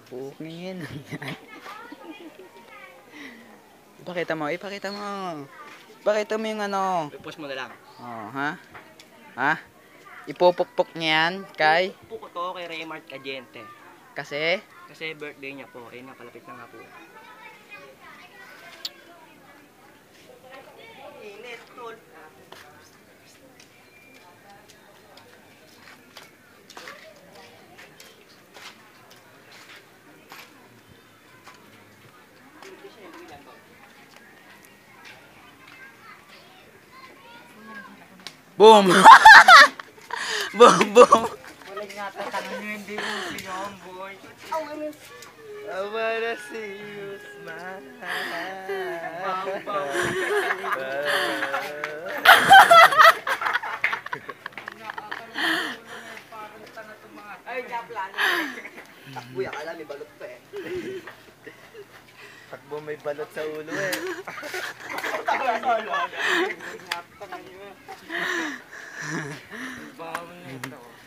Pukingin. Ipakita mo, ipakita mo. Ipakita mo yung ano. I-post mo na lang. Oh, ha? Ha? Ipupukpok niya yan kay? Puko to kay Raymart Cadiente. Kasi? Kasi birthday niya po. Ayun na, palapit na nga po. Init, tol. Boom! Boom, boom! Walang nga tatangan nyo, hindi mo sinamboy. I wanna see you smile. Ay, naplano. Takbo yan, alam, may balot pa eh. Takbo may balot sa ulo eh. Takbo sa ulo.